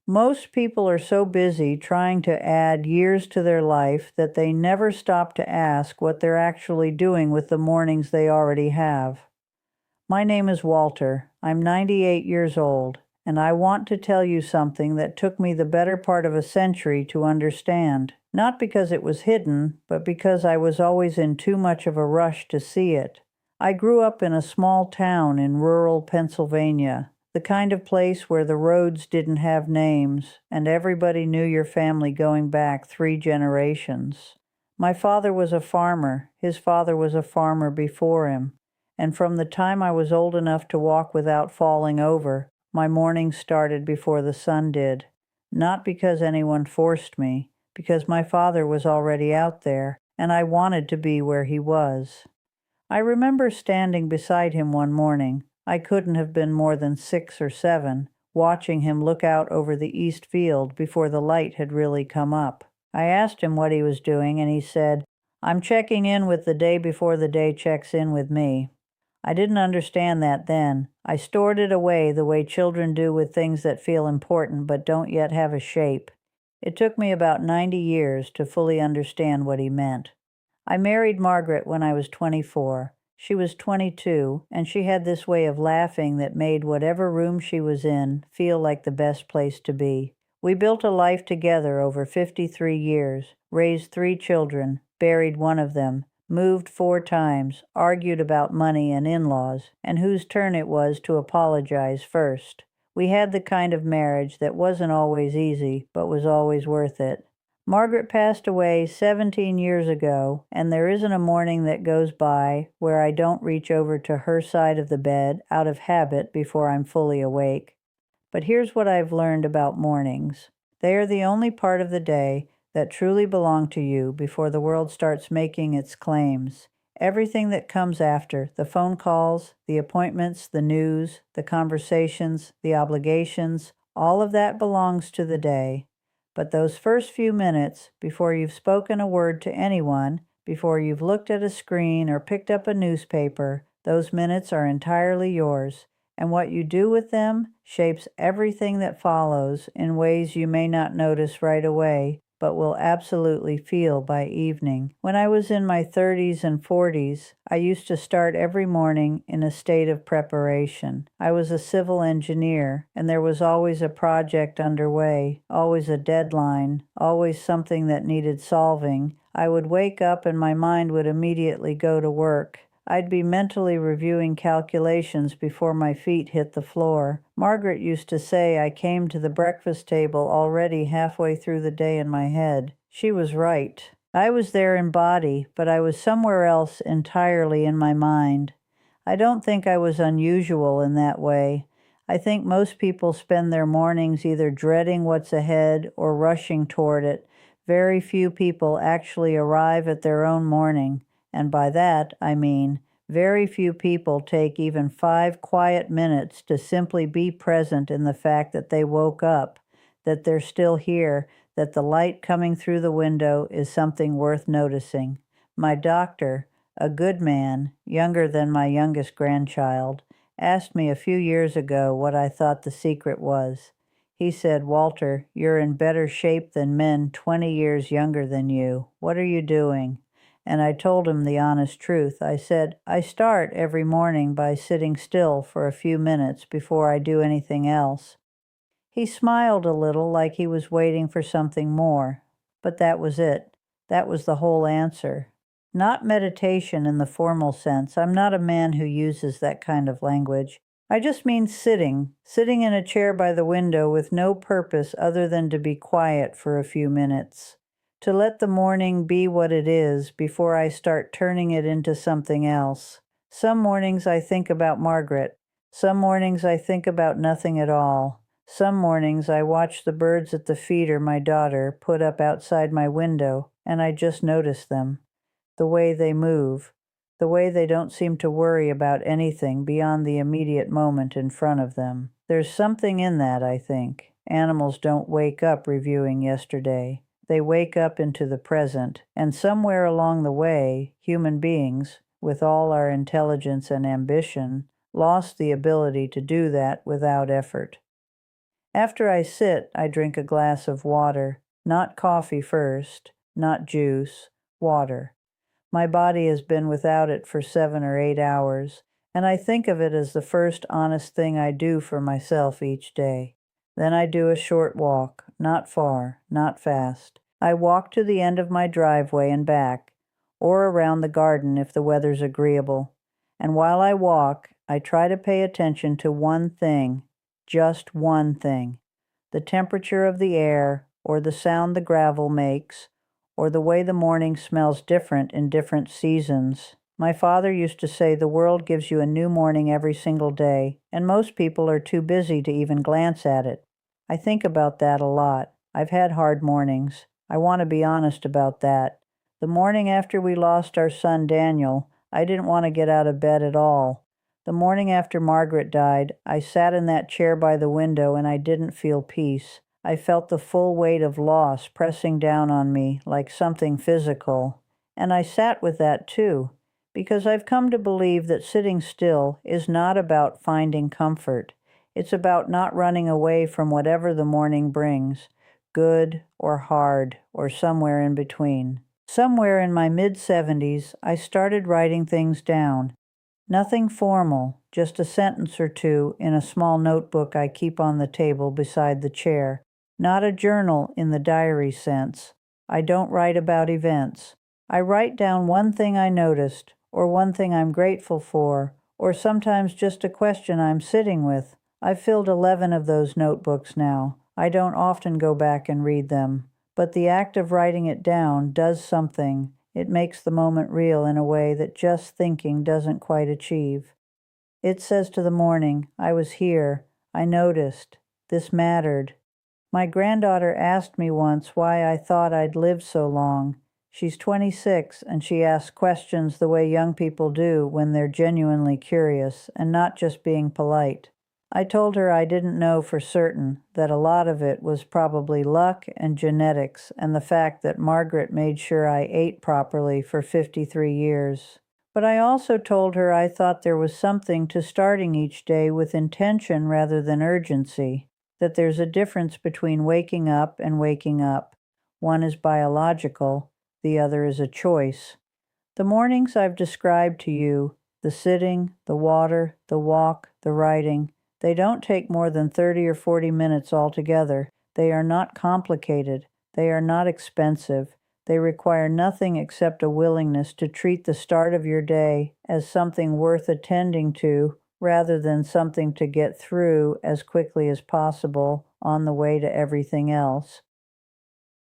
Most people are so busy trying to add years to their life that they never stop to ask what they're actually doing with the mornings they already have. My name is Walter. I'm 98 years old, and I want to tell you something that took me the better part of a century to understand. Not because it was hidden, but because I was always in too much of a rush to see it. I grew up in a small town in rural Pennsylvania, the kind of place where the roads didn't have names, and everybody knew your family going back 3 generations. My father was a farmer. His father was a farmer before him. And from the time I was old enough to walk without falling over, my mornings started before the sun did. Not because anyone forced me, because my father was already out there, and I wanted to be where he was. I remember standing beside him one morning. I couldn't have been more than 6 or 7, watching him look out over the east field before the light had really come up. I asked him what he was doing, and he said, "I'm checking in with the day before the day checks in with me." I didn't understand that then. I stored it away the way children do with things that feel important but don't yet have a shape. It took me about 90 years to fully understand what he meant. I married Margaret when I was 24. She was 22, and she had this way of laughing that made whatever room she was in feel like the best place to be. We built a life together over 53 years, raised 3 children, buried one of them, moved 4 times, argued about money and in-laws, and whose turn it was to apologize first. We had the kind of marriage that wasn't always easy, but was always worth it. Margaret passed away 17 years ago, and there isn't a morning that goes by where I don't reach over to her side of the bed out of habit before I'm fully awake. But here's what I've learned about mornings. They are the only part of the day that truly belong to you before the world starts making its claims. Everything that comes after, the phone calls, the appointments, the news, the conversations, the obligations, all of that belongs to the day. But those first few minutes, before you've spoken a word to anyone, before you've looked at a screen or picked up a newspaper, those minutes are entirely yours, and what you do with them shapes everything that follows in ways you may not notice right away, but will absolutely feel by evening. When I was in my 30s and 40s, I used to start every morning in a state of preparation. I was a civil engineer, and there was always a project underway, always a deadline, always something that needed solving. I would wake up and my mind would immediately go to work. I'd be mentally reviewing calculations before my feet hit the floor. Margaret used to say I came to the breakfast table already halfway through the day in my head. She was right. I was there in body, but I was somewhere else entirely in my mind. I don't think I was unusual in that way. I think most people spend their mornings either dreading what's ahead or rushing toward it. Very few people actually arrive at their own morning. And by that, I mean, very few people take even 5 quiet minutes to simply be present in the fact that they woke up, that they're still here, that the light coming through the window is something worth noticing. My doctor, a good man, younger than my youngest grandchild, asked me a few years ago what I thought the secret was. He said, "Walter, you're in better shape than men 20 years younger than you. What are you doing?" And I told him the honest truth. I said, "I start every morning by sitting still for a few minutes before I do anything else." He smiled a little like he was waiting for something more. But that was it. That was the whole answer. Not meditation in the formal sense. I'm not a man who uses that kind of language. I just mean sitting in a chair by the window with no purpose other than to be quiet for a few minutes. To let the morning be what it is before I start turning it into something else. Some mornings I think about Margaret. Some mornings I think about nothing at all. Some mornings I watch the birds at the feeder my daughter put up outside my window, and I just notice them. The way they move. The way they don't seem to worry about anything beyond the immediate moment in front of them. There's something in that, I think. Animals don't wake up reviewing yesterday. They wake up into the present, and somewhere along the way, human beings, with all our intelligence and ambition, lost the ability to do that without effort. After I sit, I drink a glass of water, not coffee first, not juice, water. My body has been without it for 7 or 8 hours, and I think of it as the first honest thing I do for myself each day. Then I do a short walk, not far, not fast. I walk to the end of my driveway and back, or around the garden if the weather's agreeable. And while I walk, I try to pay attention to one thing, just one thing: the temperature of the air, or the sound the gravel makes, or the way the morning smells different in different seasons. My father used to say the world gives you a new morning every single day, and most people are too busy to even glance at it. I think about that a lot. I've had hard mornings. I want to be honest about that. The morning after we lost our son Daniel, I didn't want to get out of bed at all. The morning after Margaret died, I sat in that chair by the window and I didn't feel peace. I felt the full weight of loss pressing down on me like something physical. And I sat with that too, because I've come to believe that sitting still is not about finding comfort. It's about not running away from whatever the morning brings, good or hard or somewhere in between. Somewhere in my mid-70s, I started writing things down. Nothing formal, just a sentence or two in a small notebook I keep on the table beside the chair. Not a journal in the diary sense. I don't write about events. I write down one thing I noticed, or one thing I'm grateful for, or sometimes just a question I'm sitting with. I've filled 11 of those notebooks now. I don't often go back and read them, but the act of writing it down does something. It makes the moment real in a way that just thinking doesn't quite achieve. It says to the morning, I was here, I noticed, this mattered. My granddaughter asked me once why I thought I'd lived so long. She's 26, and she asks questions the way young people do when they're genuinely curious and not just being polite. I told her I didn't know for certain, that a lot of it was probably luck and genetics and the fact that Margaret made sure I ate properly for 53 years. But I also told her I thought there was something to starting each day with intention rather than urgency, that there's a difference between waking up and waking up. One is biological, the other is a choice. The mornings I've described to you, the sitting, the water, the walk, the writing, they don't take more than 30 or 40 minutes altogether. They are not complicated. They are not expensive. They require nothing except a willingness to treat the start of your day as something worth attending to rather than something to get through as quickly as possible on the way to everything else.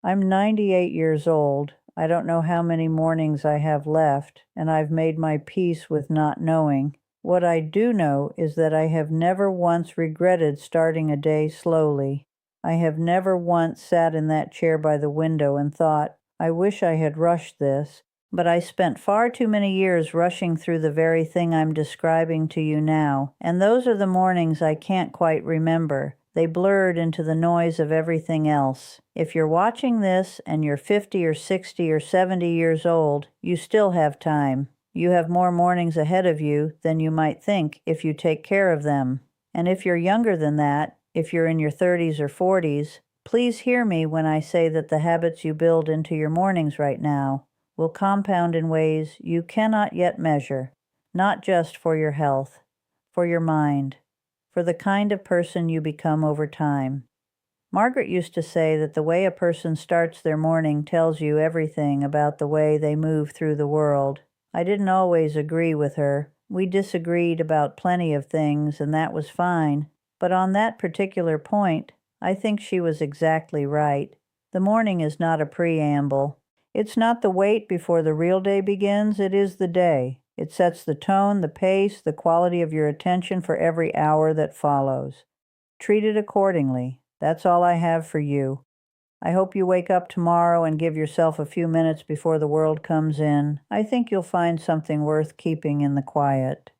I'm 98 years old. I don't know how many mornings I have left, and I've made my peace with not knowing. What I do know is that I have never once regretted starting a day slowly. I have never once sat in that chair by the window and thought, I wish I had rushed this, but I spent far too many years rushing through the very thing I'm describing to you now, and those are the mornings I can't quite remember. They blurred into the noise of everything else. If you're watching this and you're 50 or 60 or 70 years old, you still have time. You have more mornings ahead of you than you might think if you take care of them. And if you're younger than that, if you're in your 30s or 40s, please hear me when I say that the habits you build into your mornings right now will compound in ways you cannot yet measure, not just for your health, for your mind, for the kind of person you become over time. Margaret used to say that the way a person starts their morning tells you everything about the way they move through the world. I didn't always agree with her. We disagreed about plenty of things, and that was fine. But on that particular point, I think she was exactly right. The morning is not a preamble. It's not the wait before the real day begins, it is the day. It sets the tone, the pace, the quality of your attention for every hour that follows. Treat it accordingly. That's all I have for you. I hope you wake up tomorrow and give yourself a few minutes before the world comes in. I think you'll find something worth keeping in the quiet.